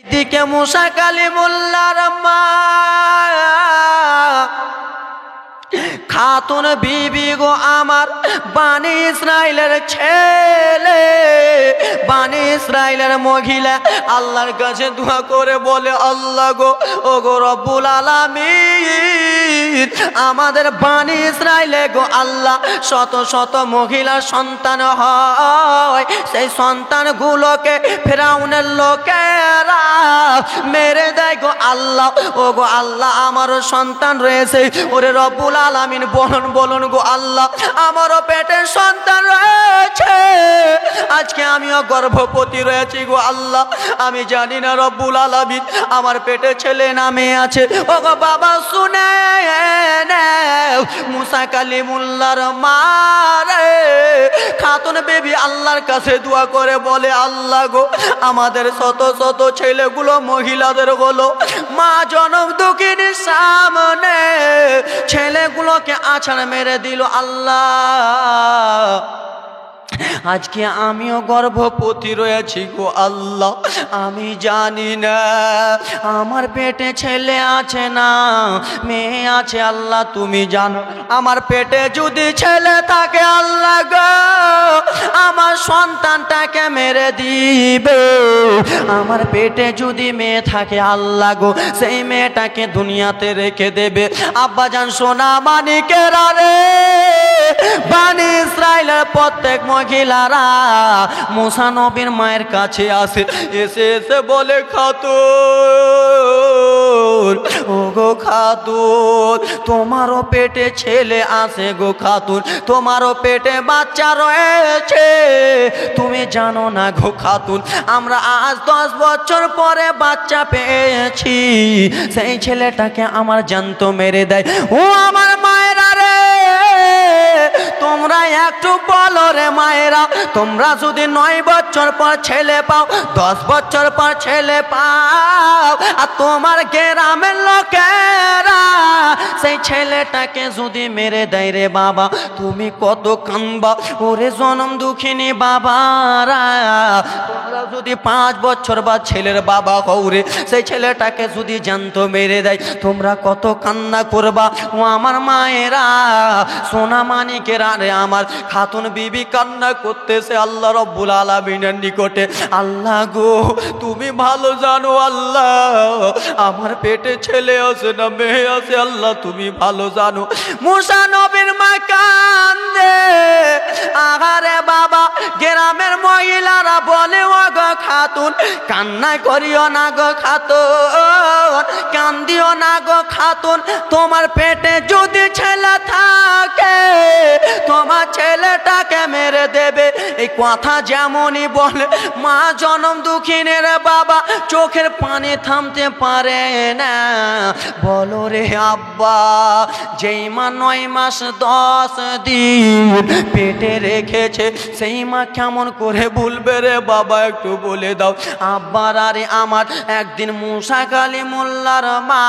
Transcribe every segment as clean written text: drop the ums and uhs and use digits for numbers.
দিকে মুসা কালিমুল্লাহর মা খাতুন বিবি গো আমার বানি ইসরাইলের ছেলে, বানি ইসরাইলের মহিলা আল্লাহর কাছে দোয়া করে বলে, আল্লাহ গো ও গো রব্বুল আলামিন, আমাদের বানি ইসরাইলে গো আল্লাহ শত শত মহিলার সন্তান হয়, সেই সন্তানগুলোকে ফিরাউনের লোকেরা মেরে দেয় গো আল্লাহ। ও গো আল্লাহ, আমারও সন্তান রয়েছে, ওরে রব্বুল আলামিন বলুন বলুন গো আল্লাহ, আমারও পেটে সন্তান রয়েছে, আজকে আমিও গর্ভবতী রয়েছি গো আল্লাহ, আমি জানি না রব্বুল আলামিন আমার পেটে ছেলে না মেয়ে আছে। ও গো বাবা শুনে মুসা কালিমুল্লাহর মা রে খাতুন বেবি আল্লাহর কাছে দোয়া করে বলে, আল্লাহ গো আমাদের শত শত ছেলেগুলো মহিলাদের হলো মা জনম দুঃখিনীর সামনে ছেলেগুলোকে আছাড় মেরে দিল আল্লাহ, আজকে আমিও গর্ভবতী রয়েছি গো আল্লাহ, আমি জানি না আমার পেটে ছেলে আছে না মেয়ে আছে, আল্লাহ তুমি জানো, আমার পেটে যদি ছেলে থাকে আল্লাহ গো আমার সন্তানটাকে মেরে দিবে, আমার পেটে যদি মেয়ে থাকে আল্লাহ গো সেই মেয়েটাকে দুনিয়াতে রেখে দেবে। আব্বাজান সোনা মানিকেরা রে, বানি ইসরাইলের প্রত্যেক মহিলারা মুসা নবীর মায়ের কাছে আসে, এসে এসে বলে, খাতুন ও গো খাতুন, তোমারও পেটে ছেলে আছে গো খাতুন, তোমারও পেটে বাচ্চা রয়েছে, তুমি জানো না গো খাতুন, আমরা আজ 10 বছর পরে বাচ্চা পেয়েছি, সেই ছেলেটাকে আমার জ্যান্ত মেরে দেয়। ও আমার মায়েরা রে, তোমরা একটু বলো রে মায়েরা, তোমরা যদি 9 বছর পর ছেলে পাও, 10 বছর পর ছেলে পাও, আর তোমার গ্রামের লোকেরা সেই ছেলেটাকে যদি মেরে দেয় রে বাবা, তুমি কত কাঁদবা ওরে জনম দুঃখিনী বাবারা। তোমরা যদি 5 বছর বা ছেলের বাবা হও রে, সেই ছেলেটাকে যদি জ্যান্ত মেরে দেয়, তোমরা কত কান্না করবা ও আমার মায়েরা। সোনা মানিকেরা রে আমার, খাতুন বিবি কান্না করতেছে আল্লাহ রব্বুল আলামিনের নিকটে, আল্লাহ গো তুমি ভালো জানো আল্লাহ আমার পেটে ছেলে আছে না মেয়ে আছে, আল্লাহ তুমি ভালো জানো। মুসা নবীর মা কান্দে, আহারে বাবা, গ্রামের মহিলারা বলে, ও গো খাতুন কান্না করিও না গো খাতুন, কান্দিও না গো খাতুন, তোমার পেটে যদি ছেলে থাকে তোমার ছেলেটাকে মেরে দেবে। এই কথা যেমনই বলে মা জনম দুঃখিনের বাবা চোখের পানি থামতে পারে না, বলো রে আব্বা, যেই মা 9 মাস 10 দিন পেটে রেখেছে সেই মা কেমন করে ভুলবে রে বাবা, একটু বলে দাও। আব্বার আরে আমার একদিন মুসা কালিমুল্লাহর মা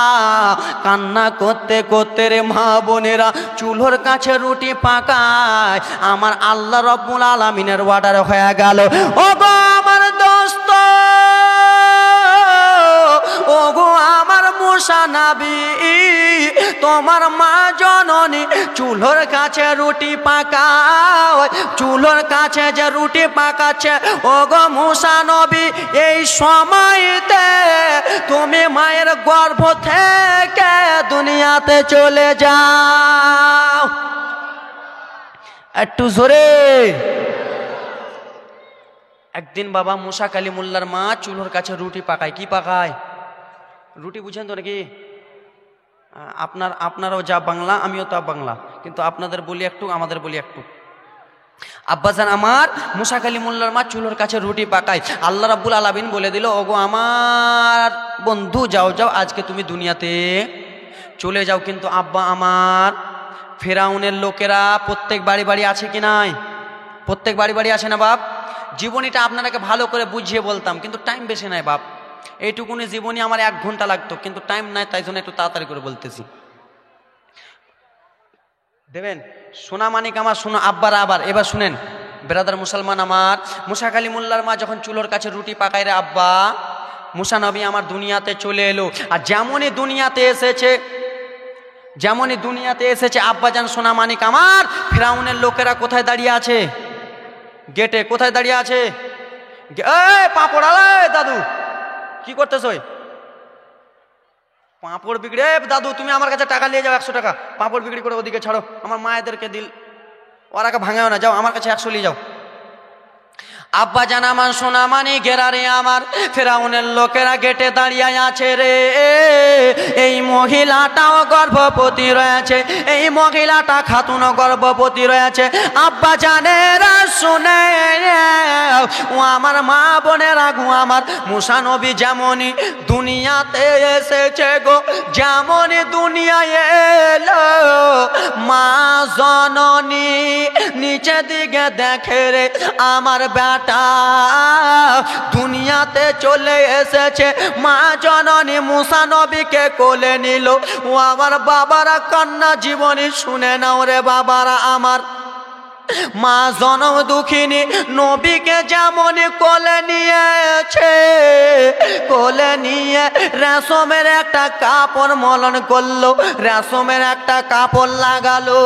কান্না করতে করতে রে মা বোনেরা চুলোর কাছে রুটি পাকায়, আমার আল্লাহ রব্বুল আলামিনের অর্ডার হয়ে গেল, ও গো আমার দোস্ত, ও গো আমার মুসা নবী, তোমার মা জননী চুলোর কাছে রুটি পাকায়, চুলোর কাছে যে রুটি পাকাচ্ছে, ও গো মুসা নবী এই সময়তে তুমি মায়ের গর্ভ থেকে দুনিয়াতে চলে যাও। একটু জোরে। একদিন বাবা মুসা কালিমুল্লাহর মা চুলোর কাছে রুটি পাকায়, কি পাকায়? রুটি বুঝেন তো নাকি? আপনারাও যা বাংলা আমিও তা বাংলা, কিন্তু আপনাদের বলি একটু আমাদের বলি একটু। আব্বাজান আমার মুসা কালিমুল্লাহর মা চুলোর কাছে রুটি পাকায়, আল্লাহ রাব্বুল আলামিন বলে দিল, ওগো আমার বন্ধু যাও যাও, আজকে তুমি দুনিয়াতে চলে যাও। কিন্তু আব্বা আমার ফেরাউনের লোকেরা প্রত্যেক বাড়ি বাড়ি আছে কি নাই? প্রত্যেক বাড়ি বাড়ি আছে না বাপ? জীবনীটা আপনারাকে ভালো করে বুঝিয়ে বলতাম, কিন্তু টাইম বেশি নাই বাপ, এইটুকুনি জীবনী আমার 1 ঘন্টা লাগতো, কিন্তু টাইম নাই, তাই জন্য একটু তাড়াতাড়ি করে বলতেছি। দেবেন সোনা মানিক আমার, শোনো আব্বার, আবার এবার শুনেন ব্রাদার মুসলমান আমার, মুসা কালিমুল্লাহর মা যখন চুলোর কাছে রুটি পাকায় রে আব্বা, মুসা নবী আমার দুনিয়াতে চলে এলো। আর যেমনই দুনিয়াতে এসেছে আব্বাজান সোনা মানিক আমার, ফেরাউনের লোকেরা কোথায় দাঁড়িয়ে আছে? গেটে। কোথায় দাঁড়িয়ে আছে? পাঁপড় দাদু কি করতেছ? পাঁপড় বিক্রি। দাদু তুমি আমার কাছে টাকা নিয়ে যাও, 100 টাকা পাঁপড় বিক্রি করে ওদিকে ছাড়ো, আমার মায়েদেরকে দিল ওরাকে ভাঙাও না, যাও আমার কাছে 100 নিয়ে যাও। আব্বা জান আমার সোনা মানি গেরারে আমার, ফেরাউনের লোকেরা গেটে দাঁড়িয়ে আছে রে। এই মহিলাটাও গর্ভবতী রয়েছে, এই মহিলাটা খাতুনও গর্ভবতী রয়েছে। আব্বা জানেরা শুনে ও আমার মা বোনেরা গো, আমার মুসা নবী যেমনই দুনিয়াতে এসেছে গো, যেমনই দুনিয়ায় এলো, মা জননী নিচে দিকে দেখে রে আমার বেটা দুনিয়াতে চলে এসেছে। মা জননী মুসা নবীকে কোলে নিল। ও আমার বাবারা কান্না জীবনী শুনে নাও রে বাবারা আমার। মা জনম দুঃখিনী নবীকে যেমন কোলে নিয়েছে, কোলে নিয়ে রেশমের একটা কাপড় মলন করলো, রেশমের একটা কাপড় লাগালো।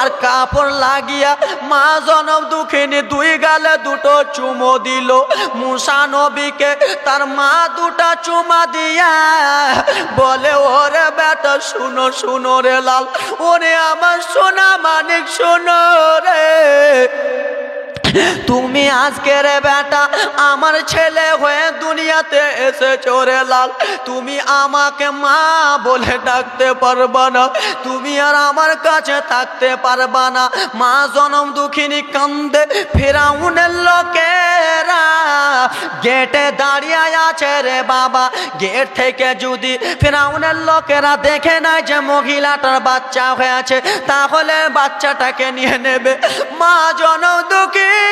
আর কাপড় লাগিয়া মা জনম দুঃখিনী 2 গালে 2টো চুমো দিল মুসা নবীকে। তার মা 2টা চুমা দিয়া বলে, ওরে বেটা শুনো শুনো রে লাল, ওরে আমার সোনা মানিক শোনো রে, তুমি আজকে রে বেটা আমার ছেলে হয়ে দুনিয়াতে এসেছো রে লাল। তুমি আমাকে মা বলে ডাকতে পারবা না, তুমি আর আমার কাছে থাকতে পারবা না। মা জনম দুঃখিনী কান্দে। ফেরাউনের লোকেরা গেটে দাঁড়িয়ে আছে রে বাবা। গেট থেকে যদি ফেরাউনের লোকেরা দেখে না যে মহিলাটার বাচ্চা হয়েছে, তাহলে বাচ্চাটাকে নিয়ে নেবে। মা জনম দুঃখিনী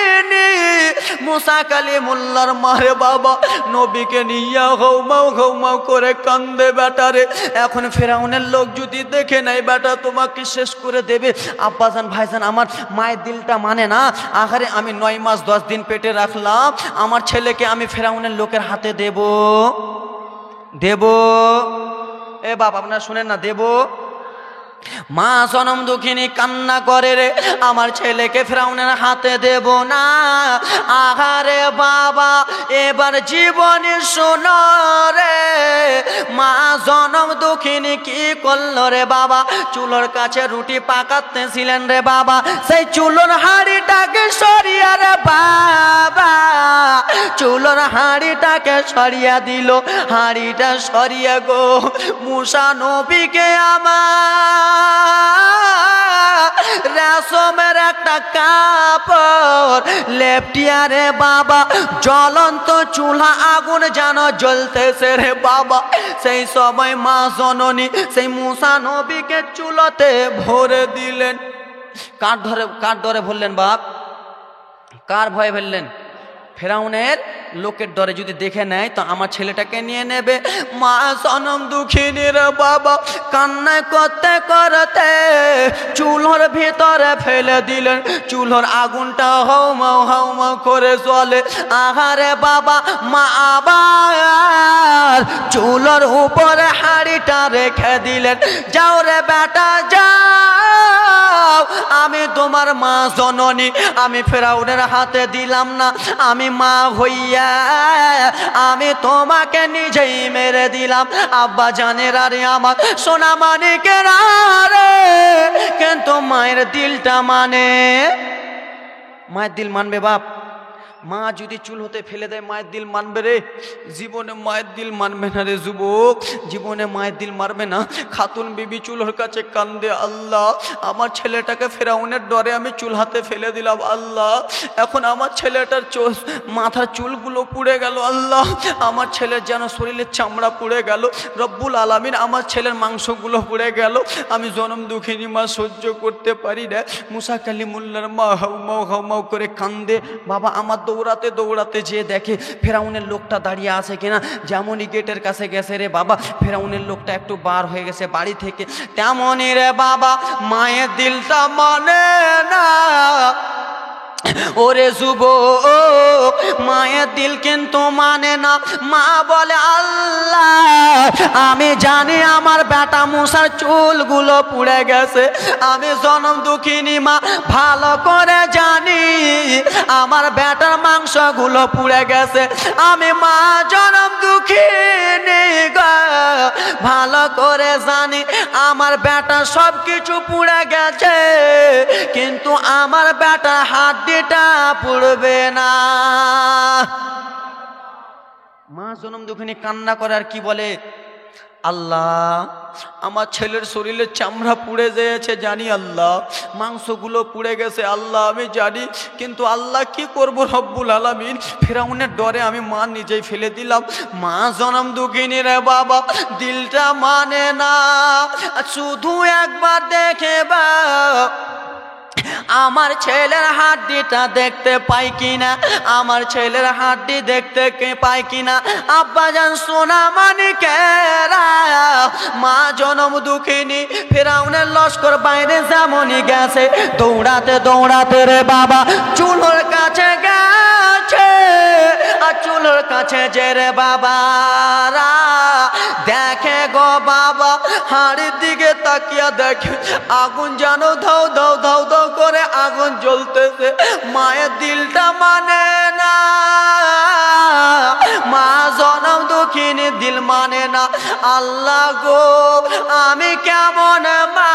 মুসা কালিমুল্লাহর মারে বাবা নবীকে নিয়ে ঘৌমাও করে কান্দে বেটারে। এখন ফেরাউনের লোক যদি দেখে নাই বেটা তোমাকে শেষ করে দেবে। আব্বাজান ভাইজান আমার মায়ের দিলটা মানে না। আহারে আমি 9 মাস 10 দিন পেটে রাখলাম, আমার ছেলেকে আমি ফেরাউনের লোকের হাতে দেব? এ বাপ আপনারা শুনেন না, দেব? মা জনম দুঃখিনী কান্না করে রে, আমার ছেলেকে ফেরাউনের হাতে দেব না। আহারে বাবা এবার জীবনে শোনো রে। মা জনম দুঃখিনী কি করলো রে বাবা? চুলোর কাছে রুটি পাকাতেছিলেন রে বাবা, সেই চুলোর হাঁড়িটাকে সরিয়ে রে বাবা, চুলোর হাঁড়িটাকে সরিয়ে দিল। হাঁড়িটা সরিয়ে গো মুসা নবীকে আমার রেশমের একটা কাপড় লেপটিয়া রে বাবা। জ্বলন্ত চুলা আগুন যেন জ্বলতেছে রে বাবা। সেই সময় মা জননী সেই মুসা নবীকে চুলাতে ভরে দিলেন। কার ডরে ভরলেন বাপ? কার ভয়ে ফেললেন? ফেরাউনের লোকের ডরে। যদি দেখে নেয় তো আমার ছেলেটাকে নিয়ে নেবে। মা জনম দুঃখিনীর বাবা কান্নায় করতে করতে চুলোর ভিতরে ফেলে দিলেন। চুলোর আগুনটা হাউমাউ করে জ্বলে। আহারে বাবা মা আবার চুলোর উপরে হাঁড়িটা রেখে দিলেন। যাও রে বেটা যাও, আমি তোমার মা জননী, আমি ফেরাউনের হাতে দিলাম না। আমি মা হইয়া আমি তোমাকে নিজেই মেরে দিলাম। আব্বা জানের আরে আমার সোনা মানিকের আরে, কিন্তু মায়ের দিলটা মানে। মায়ের দিল মানবে বাপ? মা যদি চুল হতে ফেলে দেয় মায়ের দিল মানবে রে? জীবনে মায়ের দিল মানবে না রে যুবক, জীবনে মায়ের দিল মারবে না। খাতুন বিবি চুলোর কাছে কান্দে, আল্লাহ আমার ছেলেটাকে ফেরাউনের ডরে আমি চুল হাতে ফেলে দিলাম। আল্লাহ এখন আমার ছেলেটার মাথার চুলগুলো পুড়ে গেল। আল্লাহ আমার ছেলের যেন শরীরের চামড়া পুড়ে গেল। রব্বুল আলামিন আমার ছেলের মাংসগুলো পুড়ে গেল। আমি জনম দুঃখিনী মা সহ্য করতে পারি না। মুসা কালিমুল্লাহর মা হাউমাউ করে কান্দে। বাবা আমার দৌড়াতে দৌড়াতে যে দেখে ফেরাউনের লোকটা দাঁড়িয়ে আছে কিনা। যেমনই গেটের কাছে গেছে রে বাবা, ফেরাউনের লোকটা একটু বার হয়ে গেছে বাড়ি থেকে, তেমনই রে বাবা মায়ের দিলটা মানে না। ওরে যুবক, মায়ের দিল কিন্তু মানে না। মা বলে আল্লাহ, আমি জানি আমার বেটা মুসার চুলগুলো পুড়ে গেছে, আমি জনম দুঃখিনী মা, ভালো করে জানি আমার বেটার মাংসগুলো পুড়ে গেছে, আমি মা জনম দুঃখিনী গো, ভালো করে জানি আমার বেটা সব কিছু পুড়ে গেছে, কিন্তু আমার বেটা হাড্ডিটা পুড়বে না। মা জনম দুঃখিনী কান্না করে আর কি বলে, আল্লাহ আমার ছেলের শরীরের চামড়া পুড়ে গিয়েছে জানি, আল্লাহ মাংসগুলো পুড়ে গেছে আল্লাহ আমি জানি, কিন্তু আল্লাহ কি করব রব্বুল আলামিন, ফিরাউনের ডরে আমি মা নিজেই ফেলে দিলাম। মা জনম দুঃখিনী রে বাবা, দিলটা মানে না, শুধু একবার দেখে বা আমার ছেলের হাড্ডিটা দেখতে পাই কিনা, আমার ছেলের হাড্ডি দেখতে পাই কিনা। আব্বাজান সোনা মানিকেরা, মা জনম দুঃখিনী ফিরাউনের লস্কর বাইরে যেমনই গেছে, দৌড়াতে দৌড়াতে রে বাবা চুলোর কাছে গেছে, আর চুলোর কাছে যে রে বাবারা দেখে গো বাবা, হাড়ির দিকে তাকিয়া দেখে আগুন যেন ধাও ধাও ধাও ধাও করে আগুন জ্বলতেছে। মায়ের দিলটা মানে না, মা জনম দুঃখিনী দিল মানে না। আল্লাহ গো, আমি কেমন মা,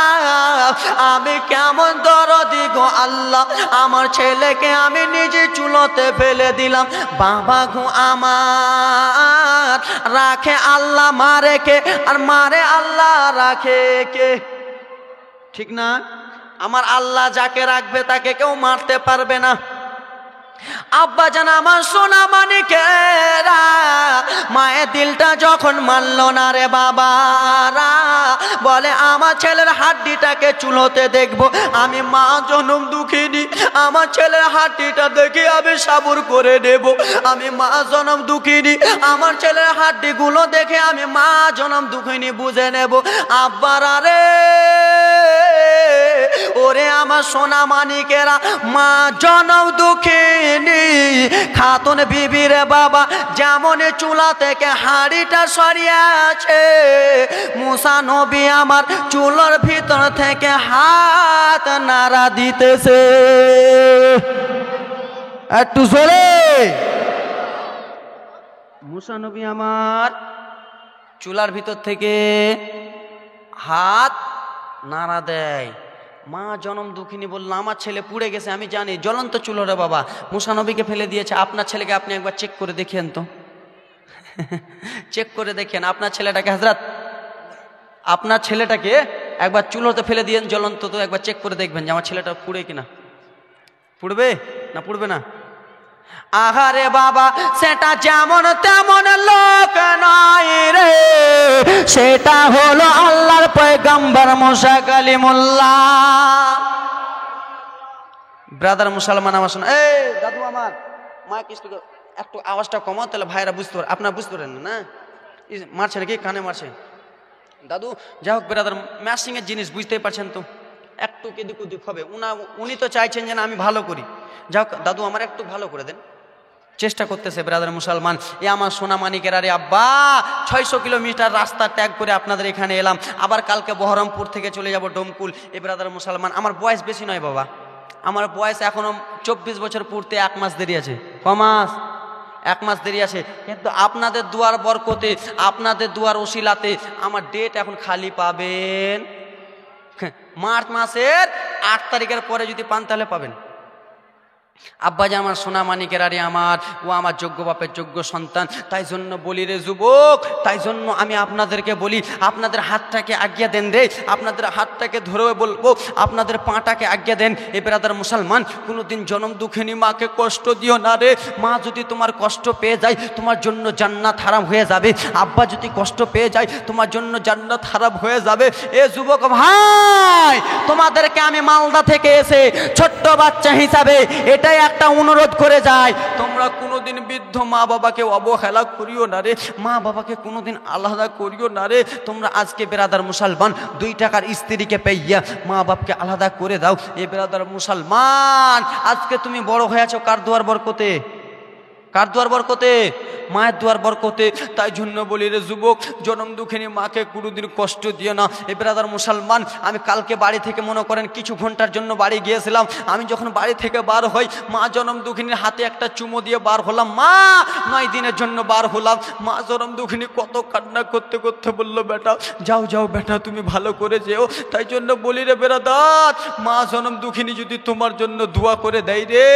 আমি কেমন দরদি গো আল্লাহ, আমার ছেলেকে আমি নিজে চুলোতে ফেলে দিলাম। বাবা গো আমার, রাখে আল্লাহ মারে কে, আর মারে আল্লাহ রাখে কে, ঠিক না? আমার আল্লাহ যাকে রাখবে তাকে কেউ মারতে পারবে না। আব্বা জান আমার সোনা মানিকেরা, মায়ের দিলটা যখন মানল না রে বাবারা, বলে আমার ছেলের হাড্ডিটাকে চুলোতে দেখবো। আমি মা জনম দুঃখিনী, আমার ছেলের হাড্ডিটা দেখে আমি সাবুর করে নেব। আমি মা জনম দুঃখিনী, আমার ছেলের হাড্ডিগুলো দেখে আমি মা জনম দুঃখিনী বুঝে নেব। আব্বারা রে, ওরে আমার সোনা মানিকেরা, মা জনম দুঃখিনী খাতুন বিবি রে বাবা, যেমন চুলা থেকে হাঁড়িটা সরিয়েছে, মুসা নবী আমার চুলার ভিতর থেকে হাত নাড়া দিতেছে। একটু জোরে, মুসা নবী আমার চুলার ভিতর থেকে হাত নাড়া দেয়। মা জনম দুঃখিনী বলল, আমার ছেলে পুড়ে গেছে আমি জানি, জ্বলন্ত চুলো রে বাবা, মুসা নবীকে ফেলে দিয়েছে, আপনার ছেলেকে আপনি একবার চেক করে দেখেন তো, চেক করে দেখেন আপনার ছেলেটাকে, হযরত আপনার ছেলেটাকে একবার চুলোতে ফেলে দিয়েন জ্বলন্ত, তো একবার চেক করে দেখবেন যে আমার ছেলেটা পুড়ে কিনা। পুড়বে না পুড়বে না? আহারে বাবা, সেটা যেমন তেমন লোক নয় রে, সেটা হলো আল্লাহর পয়গম্বর মুসা কালিমুল্লাহ। ব্রাদার মুসলমান আমার শোনা, এই দাদু আমার মা কিছু একটু আওয়াজটা কমাও, তাহলে ভাইরা বুঝতে পারে, আপনারা বুঝতে পারেন না, মারছে নাকি কানে মারছে দাদু। যাই হোক ব্রাদার, ম্যাচিং এর জিনিস বুঝতেই পারছেন তো, একটু এদিক ওদিক হবে, উনি তো চাইছেন যে না আমি ভালো করি। যাই হোক দাদু আমার একটু ভালো করে দেন, চেষ্টা করতেছে ব্রাদার মুসলমান। এ আমার সোনা মানিকেরা রে আব্বা, 600 কিলোমিটার রাস্তা ত্যাগ করে আপনাদের এখানে এলাম, আবার কালকে বহরমপুর থেকে চলে যাব ডোমকুল। এ ব্রাদার মুসলমান, আমার বয়স বেশি নয় বাবা, আমার বয়স এখনো 24 বছর পূর্তে 1 মাস দেরি আছে। ক মাস? 1 মাস দেরি আছে, কিন্তু আপনাদের দুয়ার বরকতে, আপনাদের দুয়ার ওসিলাতে আমার ডেট এখন খালি পাবেন। মার্চ মাসের 8 তারিখের পরে যদি পান তাহলে পাবেন। আব্বা যে আমার সোনা মানিকেরা রে আমার, ও আমার যোগ্য বাপের যোগ্য সন্তান, তাই জন্য বলি রে যুবক, তাই জন্য আমি আপনাদেরকে বলি, আপনাদের হাতটাকে আজ্ঞা দেন রে, আপনাদের হাতটাকে ধরে বলবো, আপনাদের পাটাকে আজ্ঞা দেন। এ ব্রাদার মুসলমান, কোনোদিন জনম দুঃখিনী মাকে কষ্ট দিও না রে। মা যদি তোমার কষ্ট পেয়ে যায়, তোমার জন্য জান্নাত হারাম হয়ে যাবে। আব্বা যদি কষ্ট পেয়ে যায়, তোমার জন্য জান্নাত হারাম হয়ে যাবে। এ যুবক ভাই, তোমাদেরকে আমি মালদা থেকে এসে ছোট্ট বাচ্চা হিসাবে এটা এটাই একটা অনুরোধ করে যায়, তোমরা কোনোদিন বৃদ্ধ মা বাবাকে অবহেলা করিও না রে, মা বাবাকে কোনোদিন আলাদা করিও না রে। তোমরা আজকে বেরাদার মুসলমান 2 টাকার স্ত্রীকে পেইয়া মা বাপকে আলাদা করে দাও। এ বেরাদার মুসলমান, আজকে তুমি বড় হয়েছো কার দুয়ার বরকতে? কার দুয়ার বরকতে? মায়ের দুয়ার বরকতে। তাই জন্য বলি রে যুবক, জনম দুঃখিনী মাকে কোনোদিন কষ্ট দিও না। এ ব্রাদার মুসলমান, আমি কালকে বাড়ি থেকে মনে করেন কিছু ঘন্টার জন্য বাড়ি গিয়েছিলাম। আমি যখন বাড়ি থেকে বার হই, মা জনম দুঃখিনীর হাতে একটা চুমো দিয়ে বার হলাম। মা 9 দিনের জন্য বার হলাম। মা জনম দুঃখিনী কত কান্না করতে করতে বললো, বেটা যাও যাও বেটা, তুমি ভালো করে যেও। তাই জন্য বলি রে বেরাদার, মা জনম দুঃখিনী যদি তোমার জন্য দোয়া করে দেয় রে,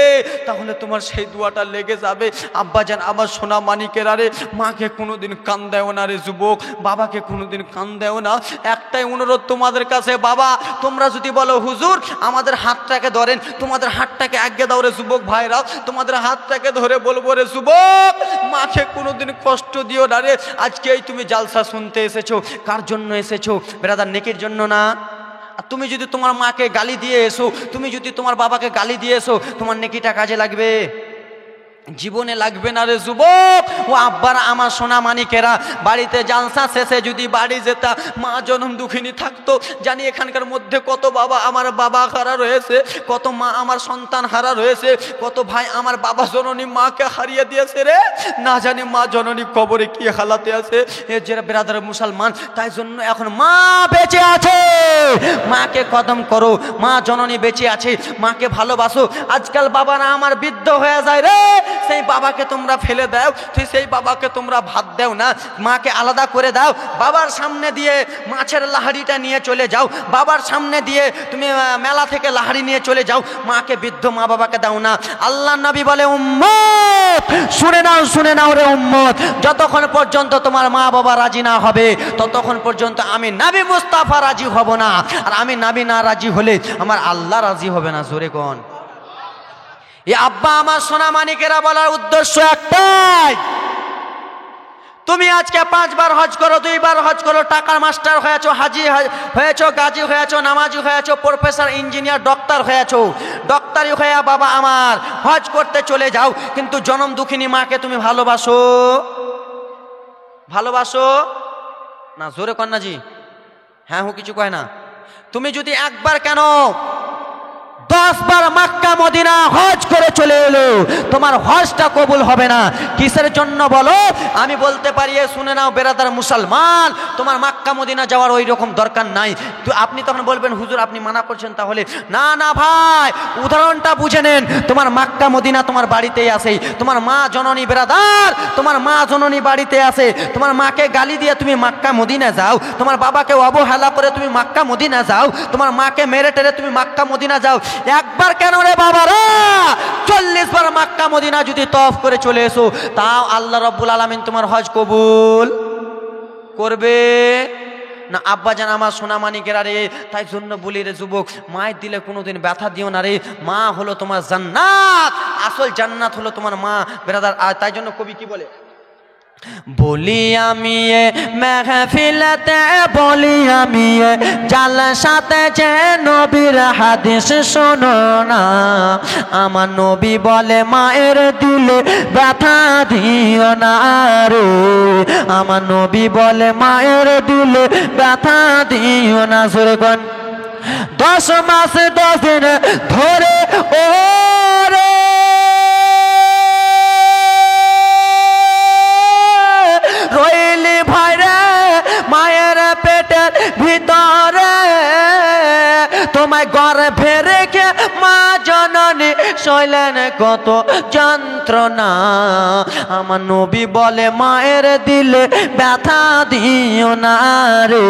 তাহলে তোমার সেই দোয়াটা লেগে যাবে। আব্বাজান আমার সোনা মানিকেরা রে, মাকে কোনোদিন কান দেও না রে যুবক, বাবাকে কোনোদিন কান দেও না। একটাই অনুরোধ তোমাদের কাছে, বাবা তোমরা যদি বলো হুজুর আমাদের হাতটাকে ধরেন, তোমাদের হাতটাকে আগে দাও রে যুবক ভাইরা, তোমাদের হাতটাকে ধরে বলবো রে যুবক, মাকে কোনোদিন কষ্ট দিও না রে। আজকে এই তুমি জালসা শুনতে এসেছো, কার জন্য এসেছো? ব্রাদার নেকির জন্য না? তুমি যদি তোমার মাকে গালি দিয়ে এসো, তুমি যদি তোমার বাবাকে গালি দিয়ে এসো, তোমার নেকিটা কাজে লাগবে? জীবনে লাগবে না রে যুবক। ও আব্বারা আমার সোনা মানিকেরা, বাড়িতে জালসা শেষে যদি বাড়ি যেতা, মা জনম দুঃখিনী থাকতো, জানি এখানকার মধ্যে কত বাবা আমার বাবা হারা রয়েছে, কত মা আমার সন্তান হারা রয়েছে, কত ভাই আমার বাবা জননী মাকে হারিয়ে দিয়েছে রে, না জানি মা জননী কবরে কি হালাতে আছে। এ যে ব্রাদার মুসলমান, তাই জন্য এখন মা বেঁচে আছে, মাকে কদম করো। মা জননী বেঁচে আছে, মাকে ভালোবাসো। আজকাল বাবারা আমার বৃদ্ধ হয়ে যায় রে, সেই বাবাকে তোমরা ফেলে দাও, তুই সেই বাবাকে তোমরা ভাত দাও না, মাকে আলাদা করে দাও। বাবার সামনে দিয়ে মাছের লাহাড়িটা নিয়ে চলে যাও, বাবার সামনে দিয়ে তুমি মেলা থেকে লাহাড়ি নিয়ে চলে যাও, মাকে বৃদ্ধ মা বাবাকে দাও না। আল্লাহ নবী বলে, উম্মত শুনে নাও রে উম্মত, যতক্ষণ পর্যন্ত তোমার মা বাবা রাজি না হবে, ততক্ষণ পর্যন্ত আমি নবী মুস্তাফা রাজি হব না। আর আমি নবী না রাজি হলে আমার আল্লাহ রাজি হবে না। জোরে কোন? এ আব্বা আমার সোনা মানিকেরা, বলার উদ্দেশ্য একটাই, তুমি আজকে 5 বার হজ করো, 2 বার হজ করো, টাকার মাস্টার হয়েছো, হাজি হয়েছো, গাজী হয়েছো, নামাজি হয়েছো, প্রফেসর, ইঞ্জিনিয়ার, ডক্টর হয়েছো, ডক্টরি হয়ে বাবা আমার হজ করতে চলে যাও, কিন্তু জনম দুঃখিনী মাকে তুমি ভালোবাসো? ভালোবাসো না? জোরে কন্যা জি, হ্যাঁ কিছু কয় না। তুমি যদি একবার কেন 10 বার মক্কা মদিনা হজ করে চলে এলো, তোমার হজটা কবুল হবে না। কিসের জন্য বলো? আমি বলতে পারি, শুনে নাও বেরাদার মুসলমান, তোমার মক্কা মদিনা যাওয়ার ওই রকম দরকার নাই। তো আপনি তখন বলবেন, হুজুর আপনি মানা করছেন, তাহলে না না ভাই, উদাহরণটা বুঝে নেন। তোমার মক্কা মদিনা তোমার বাড়িতেই আছে, তোমার মা জননী বেরাদার, তোমার মা জননী বাড়িতে আছে। তোমার মাকে গালি দিয়ে তুমি মক্কা মদিনা যাও, তোমার বাবাকে অবহেলা করে তুমি মক্কা মদিনা যাও, তোমার মাকে মেরে টেরে তুমি মক্কা মদিনা যাও। একবার কেন রে বাবারা, 40 বার মক্কা মদিনা যদি তওয়াফ করে চলে এসো, তাও আল্লাহ রাব্বুল আলামিন তোমার হজ কবুল করবে না। আব্বাজান আমার সোনা মানিকেরা রে, তাই জন্য বলি রে যুবক, মায়ের দিলে কোনোদিন ব্যথা দিও না রে। মা হলো তোমার জান্নাত, আসল জান্নাত হলো তোমার মা ব্রাদার। তাই জন্য কবি কি বলে, বলি আমি মেহফিলতে, বলি আমি জালসাতে, যে নবীর হাদিস শোনো না। আমার নবী বলে, মায়ের দিলে ব্যথা দিও না রে। আমার নবী বলে, মায়ের দিলে ব্যথা দিও না। জোরে কোন? 10 মাস 10 দিন ধরে ও রে রইলি ভাই রে মায়ের পেটের ভিতরে, তোমায় গর্ভে রেখে মা জননী সইলেন কত যন্ত্রণা। আমার নবী বলে, মায়ের দিলে ব্যথা দিও না রে।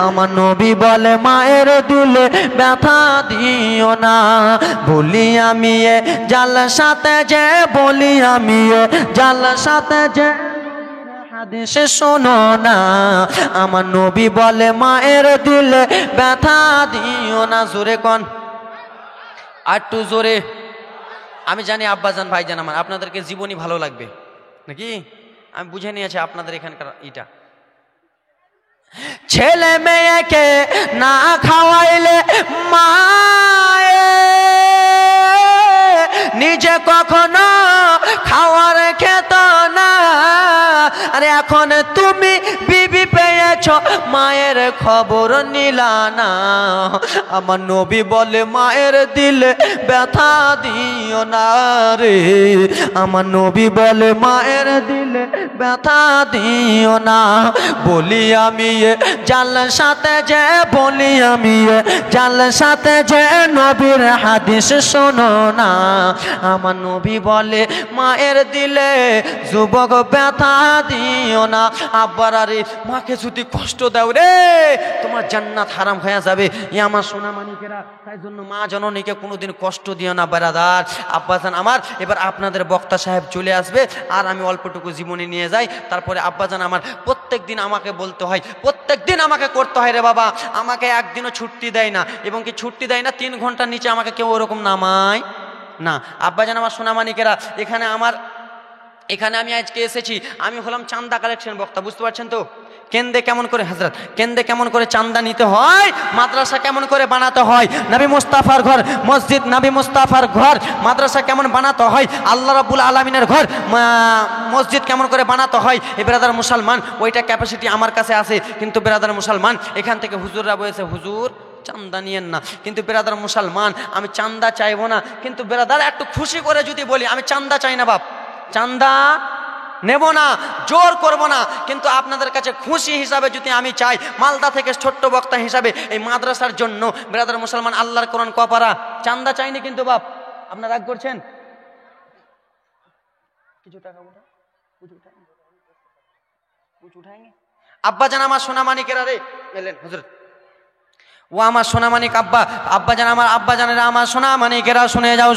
আমার নবী বলে, মায়ের দিলে ব্যথা দিও না। বলি আমি জালসাতে যে, বলি আমি জালসাতে যে, হাদিসে শোনো না। আমার নবী বলে, মায়ের দিলে ব্যথা দিও না। জোরে কোন? আর একটু জোরে। আমি জানি আব্বাজান ভাইজান আমার, আপনাদেরকে জীবনী ভালো লাগবে নাকি? আমি বুঝে নিয়েছি আপনাদের এখানকার ইটা। ছেলে মেয়েকে না খাওয়াইলে মায়ে নিজে কখনো খাওয়ার খেত না, আরে এখন তুমি বিবি পেয়েছ মায়ের খবর নিলা না। আমার নবী বলে মায়ের দিলে ব্যথা দিও না রে, আমার নবী বলে মায়ের দিলে ব্যথা দিও না। বলি আমি জাল সাথে যে, বলি আমি জাল সাথে যে নবীর হাদিস শোনো না। আমার নবী বলে মায়ের দিলে যুবক ব্যথা দিও না। আব্বার আরে মাকে যদি কষ্ট দাও রে তোমার জান্নাত হারাম হয়ে যাবে। আমার সোনা মানিকেরা, তাই জন্য মা জননীকে কোনোদিন কষ্ট দিও না বেরাদার। আব্বাজান আমার, এবার আপনাদের বক্তা সাহেব চলে আসবে আর আমি অল্পটুকু জীবনী নিয়ে যাই। তারপরে আব্বাজান আমার প্রত্যেক দিন আমাকে বলতে হয়, প্রত্যেক দিন আমাকে করতে হয় রে বাবা, আমাকে একদিনও ছুটি দেয় না, এবং কি ছুটি দেয় না 3 ঘন্টার নিচে আমাকে কেউ ওরকম নামায় না। আব্বাজান আমার সোনা মানিকেরা, এখানে আমি আজকে এসেছি, আমি হলাম চান্দা কালেকশন বক্তা, বুঝতে পারছেন তো? কেন্দ্রে কেমন করে হযরত, কেন্দ্রে কেমন করে চান্দা নিতে হয়, মাদ্রাসা কেমন করে বানাতে হয়, নবী মুস্তাফার ঘর মসজিদ, নবী মুস্তাফার ঘর মাদ্রাসা কেমন বানাতে হয়, আল্লাহ রাব্বুল আলামিনের ঘর মসজিদ কেমন করে বানাতে হয়, এই ব্রাদার মুসলমান ওইটা ক্যাপাসিটি আমার কাছে আছে। কিন্তু ব্রাদার মুসলমান এখান থেকে হুজুররা বলেছে হুজুর চান্দা নিয়েন না, কিন্তু বেরাদার মুসলমান আমি চান্দা চাইবো না, কিন্তু বেরাদার একটু খুশি করে যদি বলি আমি চান্দা চাই না বাপ, চান্দা নেব না, জোর করব না, কিন্তু আপনাদের কাছে খুশি হিসাবে যদি আমি চাই, মালদা থেকে ছোট্ট বক্তা হিসাবে এই মাদ্রাসার জন্য বেরাদার মুসলমান আল্লাহর কোরআন কপারা চান্দা চাইনি কিন্তু বাপ। আপনারা রাগ করছেন? কিছু টাকা আব্বা জান আমার সোনা মানিকেরা রে এলেন হুজুর, ও আমার সোনা মানিক আব্বা, আব্বা জান আমার, আব্বা জানেরা আমার সোনা মানিকেরা,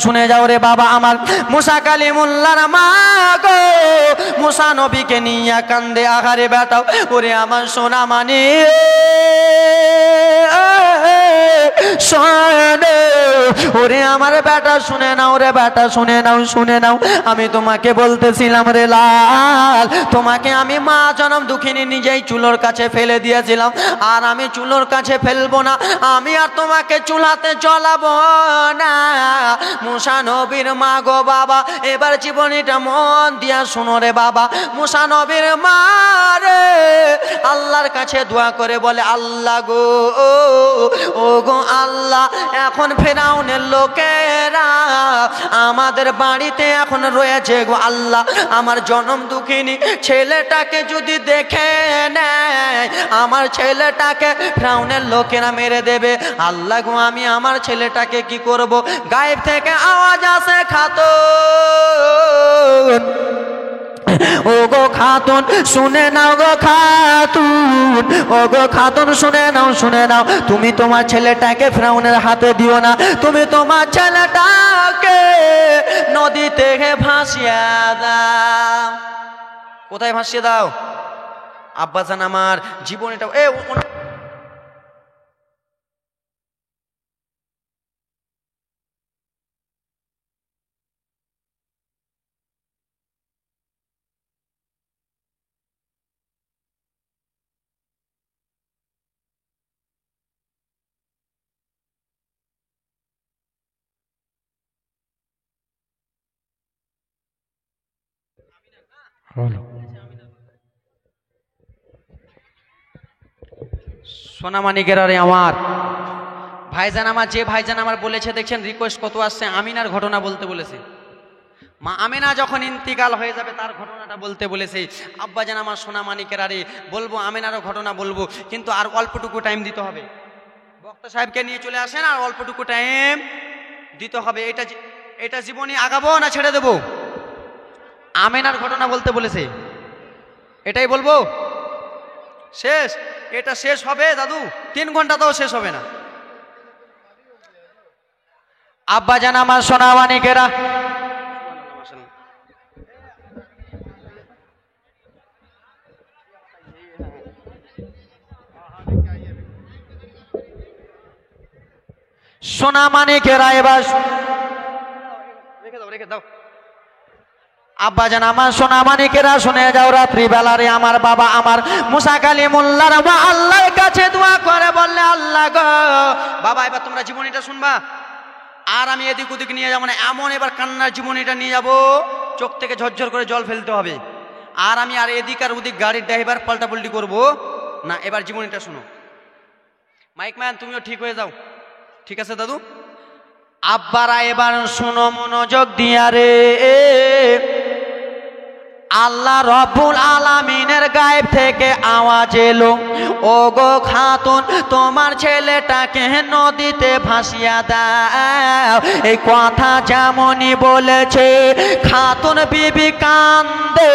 শুনে যাও রে বাবা আমার। মুসা কালিমুল্লাহর মা গো, মুসা নবীকে নিয়ে কান্দে আহারে বেটাও, ওরে আমার সোনা মানিক শোনে, ওরে আমার বেটা শুনে নাও রে বেটা, শুনে নাও, আমি তোমাকে বলতেছিলাম রে লাল, তোমাকে আমি মা জনম দুঃখিনী নিজেই চুলোর কাছে ফেলে দিয়েছিলাম, আর আমি চুলোর কাছে ফেলবো না, আমি আর তোমাকে চুলাতে জ্বলাবো না। মুসা নবীর মা গো বাবা, এবার জীবনীটা মন দিয়া শুনো রে বাবা। মুসা নবীর মা রে আল্লাহর কাছে দোয়া করে বলে, আল্লাহ গো, ও গো আল্লাহ, এখন ফেরাউনের লোকেরা আমাদের বাড়িতে এখন রয়েছে গো আল্লাহ, আমার জনম দুঃখিনী ছেলেটাকে যদি দেখে নেয়, আমার ছেলেটাকে ফেরাউনের লোকেরা মেরে দেবে। আল্লাহ গো, আমি আমার ছেলেটাকে কি করব? গায়েব থেকে আওয়াজ আসে, খাতুন, ও গো খাতুন শুনে নাও গো খাতুন, ও গো খাতুন শুনে নাও, তুমি তোমার ছেলেটাকে ফেরাউনের হাতে দিও না, তুমি তোমার ছেলেটাকে নদীতে ভাসিয়ে দাও। কোথায় ভাসিয়ে দাও? আব্বাজান আমার জীবনটা সোনামানিকের আরে আমার ভাইজান আমার, যে ভাইজান আমার বলেছে দেখছেন রিকোয়েস্ট কত আসছে, আমিনার ঘটনা বলতে বলেছে, মা আমিনা যখন ইন্তিকাল হয়ে যাবে তার ঘটনাটা বলতে বলেছে। আব্বাজান আমার সোনামানিকের আরে বলবো, আমিনারও ঘটনা বলবো, কিন্তু আর অল্পটুকু টাইম দিতে হবে। বক্তা সাহেবকে নিয়ে চলে আসেন, আর অল্পটুকু টাইম দিতে হবে। এটা জীবনী আগাবো না ছেড়ে দেবো? আমিনার ঘটনা বলতে বলেছে, এটাই বলবো, শেষ? এটা শেষ হবে দাদু 3 ঘন্টাতেও শেষ হবে না। আব্বাজান আমার সোনামানিকেরা, সোনামানিকেরা এবার রেখে দাও। আব্বাজান আমার সোনামানিকেরা শুনে যাও, রাত্রি বেলারে আমার বাবা আমার মুসা কালিমুল্লাহর মা আল্লাহর কাছে দোয়া করে বললে, আল্লাহ গো বাবা, এবার তোমরা জীবনীটা শুনবা। আর আমি এদিক ওদিক নিয়ে যাবো না, এমন এবার কান্নার জীবনীটা নিয়ে যাব, চোখ থেকে ঝরঝর করে জল ফেলতে হবে। আর আমি আর এদিক আর ওদিক গাড়ির ড্রাইভার পাল্টাপাল্টি করবো না। এবার জীবনীটা শোনো। মাইক ম্যান তুমিও ঠিক হয়ে যাও। ঠিক আছে দাদু? আব্বারা এবার শোনো মনোযোগ দিয়া রে। আল্লাহ রব্বুল আলামিনের গায়েব থেকে আওয়াজ এলো, ও গো খাতুন তোমার ছেলেটাকে নদীতে ভাসিয়া দাও। এই কথা যেমনই বলেছে খাতুন বিবি কান্দে,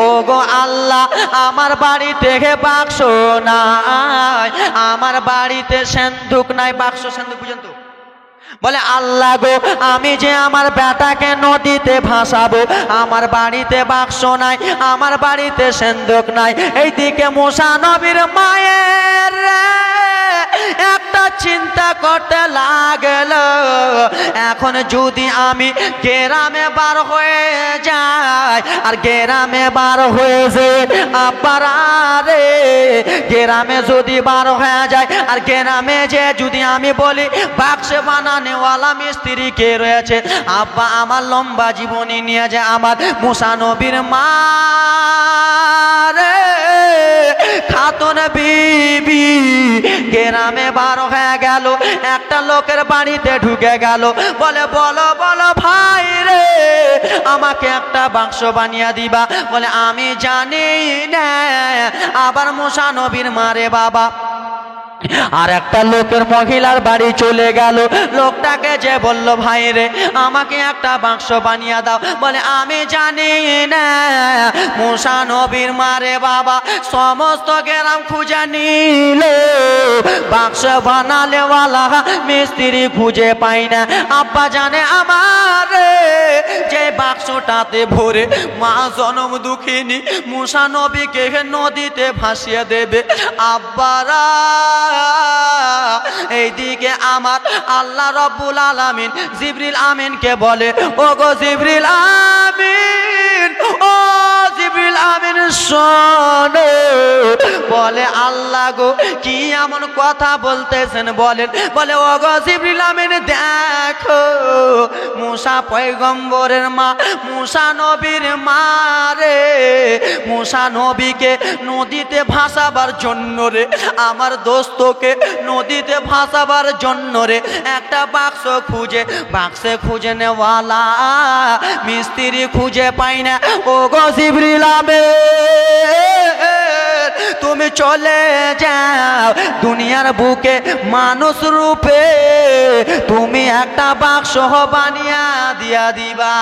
ও গো আল্লাহ আমার বাড়িতে বাক্স নাই, আমার বাড়িতে সিন্দুক নাই। বাক্স সিন্দুক পর্যন্ত বলে আল্লাহ গো আমি যে আমার বেটাকে নদীতে ভাসাবো, আমার বাড়িতে বাক্স নাই, আমার বাড়িতে সিন্দুক নাই। এইদিকে মুসা নবীর মায়ের একটা চিন্তা করতে লাগল, এখন যদি আমি গ্রামে বার হয়ে যাই, আর গ্রামে বার হয়ে যে আব্বারা রে, গ্রামে যদি বার হয়ে যায় আর গ্রামে যে যদি আমি বলি বাক্স বানানেওয়ালা মিস্ত্রি কে রয়েছে, আব্বা আমার লম্বা জীবনী নিয়ে যায় আমার মুসা নবীর মা রে খাতুন বিবি গ্রামে বার হয়ে গেল, একটা লোকের বাড়িতে ঢুকে গেল, বলে বলো বলো ভাই রে আমাকে একটা বাক্স বানিয়ে দিবা। বলে আমি জানি না। আবার মুসা নবীর মারে বাবা আর একটা লোকের মহিলার বাড়ি চলে গেল, লোকটাকে যে বলল ভাই রে আমাকে একটা বাক্স বানিয়ে দাও। বলে আমি জানি না। মুসা নবীর মারে বাবা সমস্ত গ্রাম খুঁজে নিল, বাক্স বানালেওয়ালা মিস্ত্রি খুঁজে পাই না। আব্বা জানে আমার যে বাক্সটাতে ভরে মা জনম দুঃখিনী মুসা নবীকে নদীতে ভাসিয়ে দেবে। আব্বারা এইদিকে আমার আল্লাহ রব্বুল আলামিন জিবরিল আমিনকে বলে, ও গো জিবরিল আমিন, ও জিবরিল আমিন শোনো। বলে আল্লাহ গো কি এমন কথা বলতেছেন বলেন। বলে ও গো জিবরিল আমিন দেখো মুসা পয়গম্বরের মা, মুসা নবীর মা রে, মুসা নবীকে নদীতে ভাসাবার জন্য রে, আমার দোস্তকে নদীতে ভাসাবার জন্য রে একটা বাক্স খুঁজে, বাক্সে খুঁজে নেওয়ালা মিস্ত্রি খুঁজে পাই না। ও গো জিবরিল আমিন তুমি চলে যাও দুনিয়ার বুকে মানুষ রূপে, তুমি একটা বাক্স বানিয়া দিয়া দিবা।